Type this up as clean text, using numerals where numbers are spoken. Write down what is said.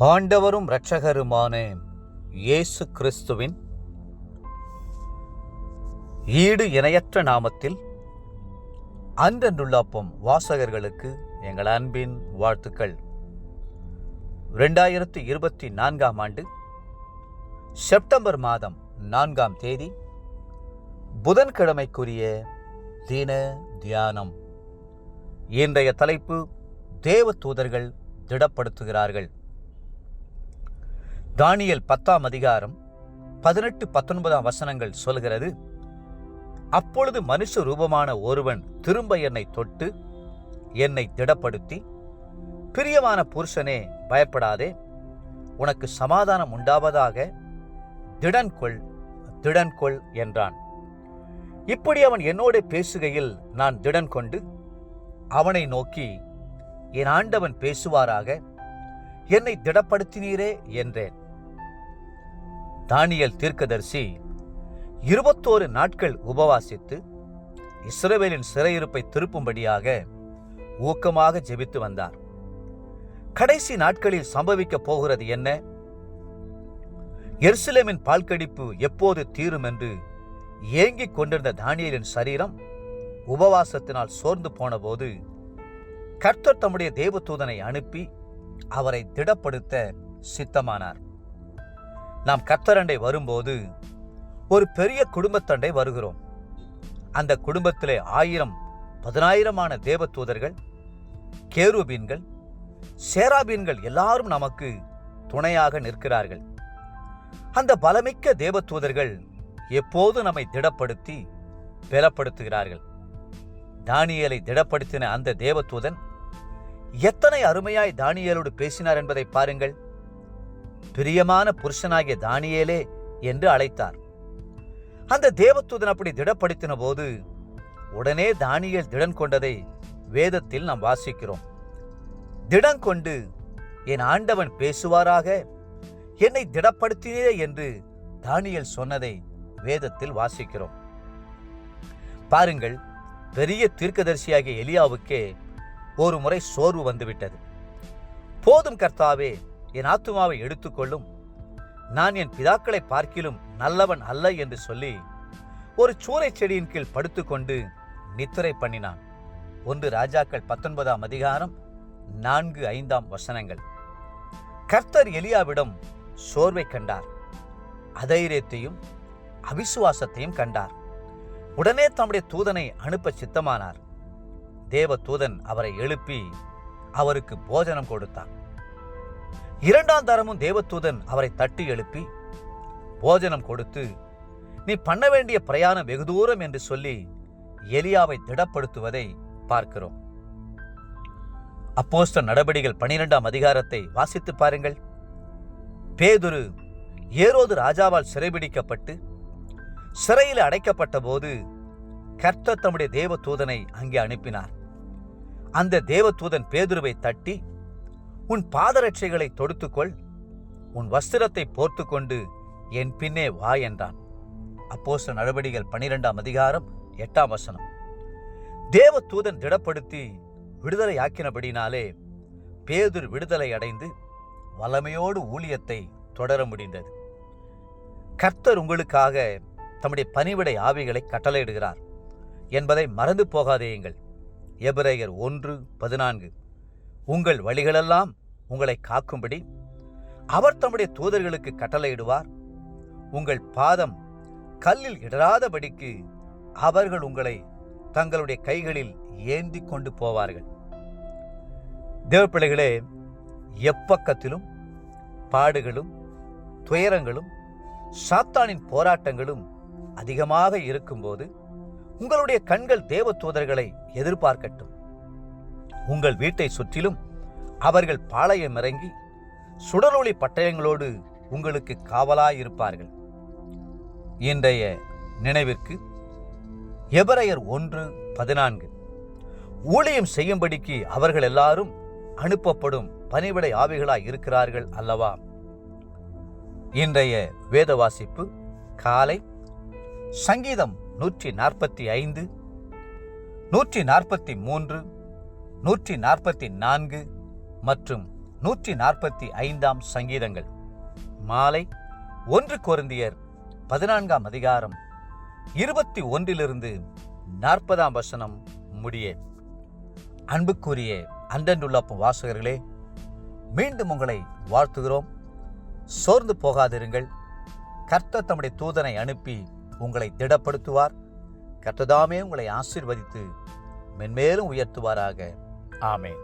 ஆண்டவரும் இரட்சகருமான இயேசு கிறிஸ்துவின் ஈடு இணையற்ற நாமத்தில் அன்றன்றுள்ளாப்பம் வாசகர்களுக்கு எங்கள் அன்பின் வாழ்த்துக்கள். 2024 ஆண்டு செப்டம்பர் மாதம் 4ஆம் தேதி புதன்கிழமைக்குரிய தின தியானம். இன்றைய தலைப்பு தேவ தூதர்கள் திடப்படுத்துகிறார்கள். தானியேல் 10ஆம் அதிகாரம் 18-19 வசனங்கள் சொல்கிறது, அப்பொழுது மனுஷ ரூபமான ஒருவன் திரும்ப என்னை தொட்டு என்னை திடப்படுத்தி, பிரியமான புருஷனே, பயப்படாதே, உனக்கு சமாதானம் உண்டாவதாக, திடன்கொள் திடன்கொள் என்றான். இப்படி அவன் என்னோடு பேசுகையில் நான் திடன் கொண்டு அவனை நோக்கி, என் ஆண்டவன் பேசுவாராக, என்னை திடப்படுத்தினீரே என்றேன். தானியேல் தீர்க்கதரிசி 21 நாட்கள் உபவாசித்து இஸ்ரவேலின் சிறையிருப்பை திருப்பும்படியாக ஊக்கமாக ஜெபித்து வந்தார். கடைசி நாட்களில் சம்பவிக்கப் போகிறது என்ன? எருசலேமின் பால்கடிப்பு எப்போது தீரும் என்று ஏங்கிக் கொண்டிருந்த தானியேலின் சரீரம் உபவாசத்தினால் சோர்ந்து போனபோது கர்த்தர் தம்முடைய தேவதூதனை அனுப்பி அவரை திடப்படுத்த சித்தமானார். நாம் கர்த்தரண்டை வரும்போது ஒரு பெரிய குடும்பத்தண்டை வருகிறோம். அந்த குடும்பத்திலே 1000-10,000 தேவதூதர்கள், கேருபீன்கள், சேராபீன்கள் எல்லாரும் நமக்கு துணையாக நிற்கிறார்கள். அந்த பலமிக்க தேவதூதர்கள் எப்போது நம்மை திடப்படுத்தி பலப்படுத்துகிறார்கள். தானியேலை திடப்படுத்தின அந்த தேவதூதன் எத்தனை அருமையாய் தானியேலோடு பேசினார் என்பதை பாருங்கள். பிரியமான புருஷனாகிய தானியேலே என்று அழைத்தார். அந்த தேவதூதன் அப்படி திடப்படுத்தின போது உடனே தானியேல் திடன் கொண்டதை வேதத்தில் நாம் வாசிக்கிறோம். திடன் கொண்டு என் ஆண்டவன் பேசுவாராக, என்னை திடப்படுத்தினே என்று தானியேல் சொன்னதை வேதத்தில் வாசிக்கிறோம். பாருங்கள், பெரிய தீர்க்கதரிசியாகிய எலியாவுக்கே ஒரு முறை சோர்வு வந்துவிட்டது. போதும் கர்த்தாவே, என் ஆத்துமாவை எடுத்துக்கொள்ளும், நான் என் பிதாக்களை பார்க்கிலும் நல்லவன் அல்ல என்று சொல்லி ஒரு சூறை செடியின் கீழ் படுத்துக்கொண்டு நித்திரை பண்ணினான். 1 ராஜாக்கள் 19ஆம் அதிகாரம் 4-5 வசனங்கள். கர்த்தர் எலியாவிடம் சோர்வை கண்டார், அதைரியத்தையும் அவிசுவாசத்தையும் கண்டார். உடனே தம்முடைய தூதனை அனுப்ப சித்தமானார். தேவ தூதன் அவரை எழுப்பி அவருக்கு போஜனம் கொடுத்தார். 2ஆம் தரமும் தேவதூதன் அவரை தட்டி எழுப்பி போஜனம் கொடுத்து, நீ பண்ண வேண்டிய பிரயாணம் வெகு தூரம் என்று சொல்லி எலியாவை திடப்படுத்துவதை பார்க்கிறோம். அப்போஸ்தலர் நடபடிகள் 12ஆம் அதிகாரத்தை வாசித்து பாருங்கள். பேதுரு ஏரோது ராஜாவால் சிறைபிடிக்கப்பட்டு சிறையில் அடைக்கப்பட்ட போது கர்த்தர் தம்முடைய தேவதூதனை அங்கே அனுப்பினார். அந்த தேவதூதன் பேதுருவை தட்டி, உன் பாதரட்சைகளை தொடுத்துக்கொள், உன் வஸ்திரத்தை போர்த்து கொண்டு என் பின்னே வா என்றான். அப்போஸ்தலர் நடபடிகள் 12ஆம் அதிகாரம் 8ஆம் வசனம். தேவதூதன் திடப்படுத்தி விடுதலை ஆக்கினபடினாலே பேதுரு விடுதலை அடைந்து வல்லமையோடு ஊழியத்தை தொடர முடிந்தது. கர்த்தர் உங்களுக்காக தம்முடைய பணிவிடை ஆவிகளை கட்டளையிடுகிறார் என்பதை மறந்து போகாதேயுங்கள். எபிரேயர் 1:14. உங்கள் வழிகளெல்லாம் உங்களை காக்கும்படி அவர் தம்முடைய தூதர்களுக்கு கட்டளையிடுவார். உங்கள் பாதம் கல்லில் இடராதபடிக்கு அவர்கள் உங்களை தங்களுடைய கைகளில் ஏந்தி கொண்டு போவார்கள். தேவப்பிள்ளைகளே, எப்பக்கத்திலும் பாடுகளும் துயரங்களும் சாத்தானின் போராட்டங்களும் அதிகமாக இருக்கும்போது உங்களுடைய கண்கள் தேவ தூதர்களை எதிர்பார்க்கட்டும். உங்கள் வீட்டை சுற்றிலும் அவர்கள் பாளையம் இறங்கி சுடரொளி பட்டயங்களோடு உங்களுக்கு காவலாயிருப்பார்கள். இன்றைய நினைவிற்கு எபிரேயர் 1:14. ஊழியம் செய்யும்படிக்கு அவர்கள் எல்லாரும் அனுப்பப்படும் பணிவிடை ஆவிகளாய் இருக்கிறார்கள் அல்லவா? இன்றைய வேத வாசிப்பு காலை சங்கீதம் 145, 143, 144 மற்றும் 145 சங்கீதங்கள். மாலை 1 கொரிந்தியர் 14 அதிகாரம் 21 40 முடிய. அன்புக்குரிய அன்றன்றுள்ளப்பம் வாசகர்களே, மீண்டும் உங்களை வாழ்த்துகிறோம். சோர்ந்து போகாதிருங்கள். கர்த்தர் தம்முடைய தூதனை அனுப்பி உங்களை திடப்படுத்துவார். கர்த்தர் தாமே உங்களை ஆசீர்வதித்து மென்மேலும் உயர்த்துவாராக. ஆமென்.